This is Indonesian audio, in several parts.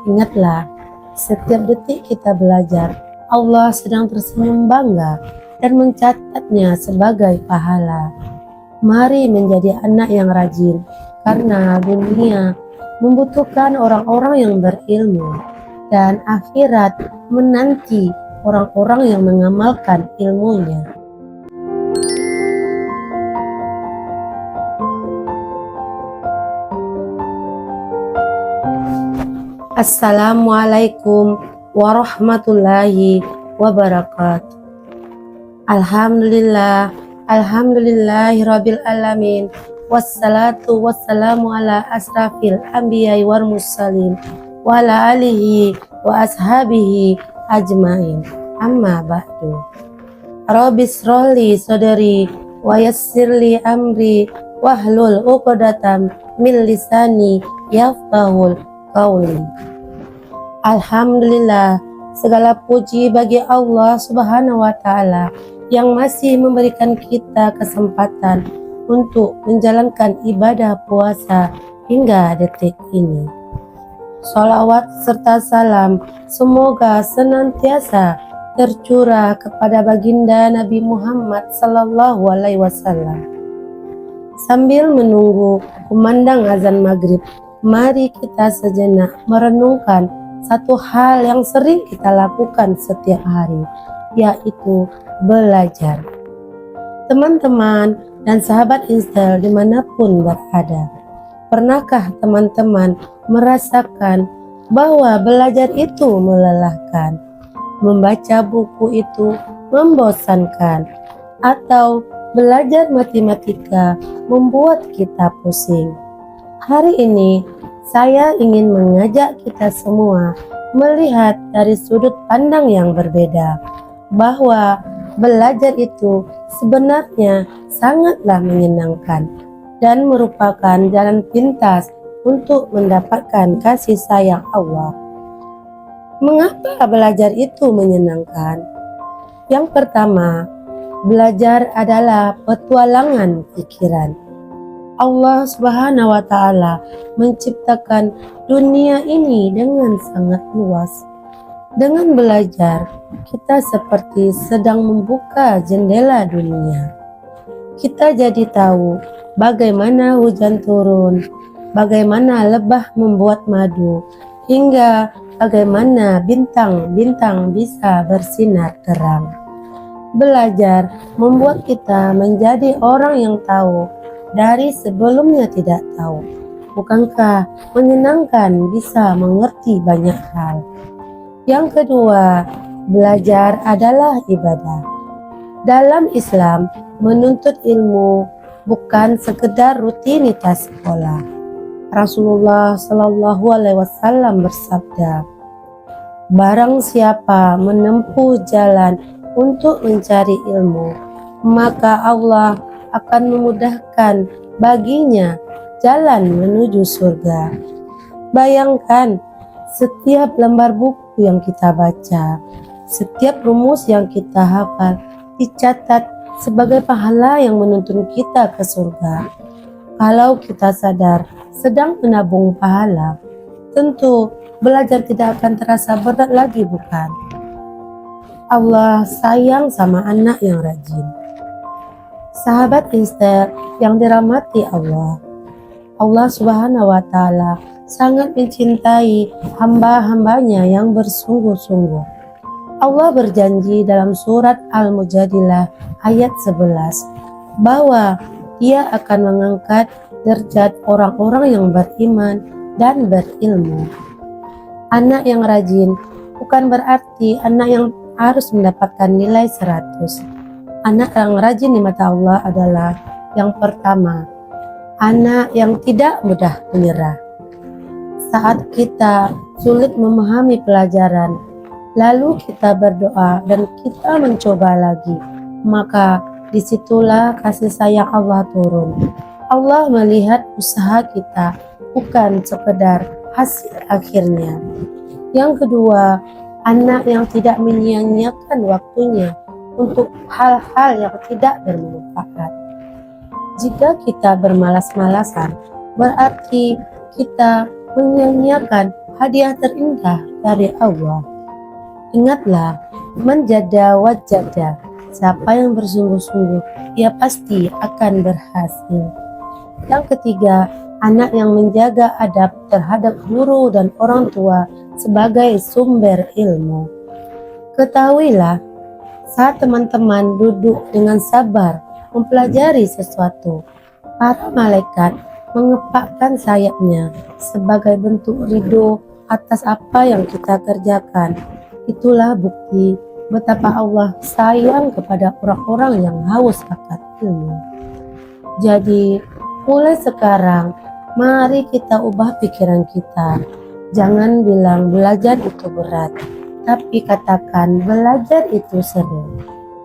Ingatlah, setiap detik kita belajar, Allah sedang tersenyum bangga dan mencatatnya sebagai pahala. Mari menjadi anak yang rajin, karena dunia membutuhkan orang-orang yang berilmu, dan akhirat menanti orang-orang yang mengamalkan ilmunya. Assalamualaikum warahmatullahi wabarakatuh. Alhamdulillahirabbil alamin. Wassalatu wassalamu ala asrafil anbiya'i wal mursalin wa ala alihi wa ashabihi ajmain. Amma ba'du. Rabbis shrahli sadri wa yassirli amri wahlul 'uqdatam min lisani yafqahul qawli. Alhamdulillah, segala puji bagi Allah Subhanahu wa Ta'ala yang masih memberikan kita kesempatan untuk menjalankan ibadah puasa hingga detik ini. Sholawat serta salam semoga senantiasa tercurah kepada baginda Nabi Muhammad Sallallahu Alaihi Wasallam. Sambil menunggu kumandang azan maghrib, mari kita sejenak merenungkan satu hal yang sering kita lakukan setiap hari, yaitu belajar. Teman-teman dan sahabat Instel dimanapun berada, pernahkah teman-teman merasakan bahwa belajar itu melelahkan, membaca buku itu membosankan, atau belajar matematika membuat kita pusing? Hari ini saya ingin mengajak kita semua melihat dari sudut pandang yang berbeda, bahwa belajar itu sebenarnya sangatlah menyenangkan dan merupakan jalan pintas untuk mendapatkan kasih sayang Allah. Mengapa belajar itu menyenangkan? Yang pertama, belajar adalah petualangan pikiran. Allah Subhanahu wa Ta'ala menciptakan dunia ini dengan sangat luas. Dengan belajar, kita seperti sedang membuka jendela dunia. Kita jadi tahu bagaimana hujan turun, bagaimana lebah membuat madu, hingga bagaimana bintang-bintang bisa bersinar terang. Belajar membuat kita menjadi orang yang tahu dari sebelumnya tidak tahu. Bukankah menyenangkan bisa mengerti banyak hal? Yang kedua, belajar adalah ibadah. Dalam Islam, menuntut ilmu bukan sekedar rutinitas sekolah. Rasulullah Shallallahu Alaihi Wasallam bersabda, barang siapa menempuh jalan untuk mencari ilmu, maka Allah akan memudahkan baginya jalan menuju surga. Bayangkan, setiap lembar buku yang kita baca, setiap rumus yang kita hafal dicatat sebagai pahala yang menuntun kita ke surga. Kalau kita sadar sedang menabung pahala, tentu belajar tidak akan terasa berat lagi, bukan? Allah sayang sama anak yang rajin. Sahabat Instel yang dirahmati Allah, Allah Subhanahu wa Ta'ala sangat mencintai hamba-hambanya yang bersungguh-sungguh. Allah berjanji dalam surat Al-Mujadilah ayat 11 bahwa Dia akan mengangkat derajat orang-orang yang beriman dan berilmu. Anak yang rajin bukan berarti anak yang harus mendapatkan nilai 100. Anak yang rajin di mata Allah adalah yang pertama, anak yang tidak mudah menyerah. Saat kita sulit memahami pelajaran, lalu kita berdoa dan kita mencoba lagi, maka disitulah kasih sayang Allah turun. Allah melihat usaha kita, bukan sekedar hasil akhirnya. Yang kedua, anak yang tidak menyia-nyiakan waktunya untuk hal-hal yang tidak bermanfaat. Jika kita bermalas-malasan, berarti kita menyia-nyiakan hadiah terindah dari Allah. Ingatlah, man jada wajada, siapa yang bersungguh-sungguh, ia pasti akan berhasil. Yang ketiga, anak yang menjaga adab terhadap guru dan orang tua sebagai sumber ilmu. Ketahuilah, saat teman-teman duduk dengan sabar mempelajari sesuatu, para malaikat mengepakkan sayapnya sebagai bentuk ridho atas apa yang kita kerjakan. Itulah bukti betapa Allah sayang kepada orang-orang yang haus akan ilmu. Jadi, mulai sekarang, mari kita ubah pikiran kita. Jangan bilang belajar itu berat, tapi katakan belajar itu seru.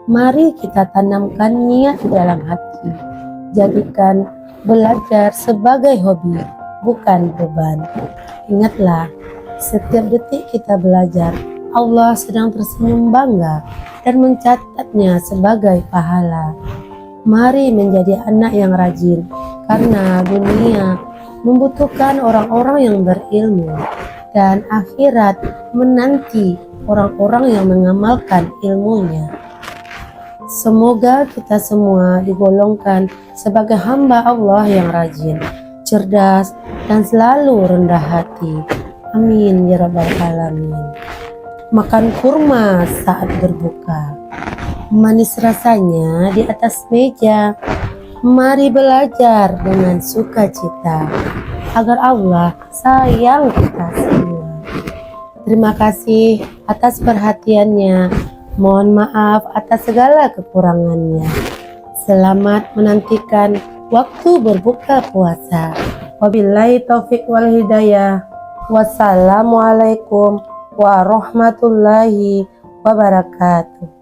Mari kita tanamkan niat di dalam hati. Jadikan belajar sebagai hobi, bukan beban. Ingatlah, setiap detik kita belajar, Allah sedang tersenyum bangga dan mencatatnya sebagai pahala. Mari menjadi anak yang rajin, karena dunia membutuhkan orang-orang yang berilmu, dan akhirat menanti orang-orang yang mengamalkan ilmunya. Semoga kita semua digolongkan sebagai hamba Allah yang rajin, cerdas, dan selalu rendah hati. Amin ya rabbal alamin. Makan kurma saat berbuka, manis rasanya di atas meja. Mari belajar dengan sukacita agar Allah sayang kita semua. Terima kasih atas perhatiannya. Mohon maaf atas segala kekurangannya. Selamat menantikan waktu berbuka puasa. Wabillahi taufik wal hidayah. Wassalamualaikum warahmatullahi wabarakatuh.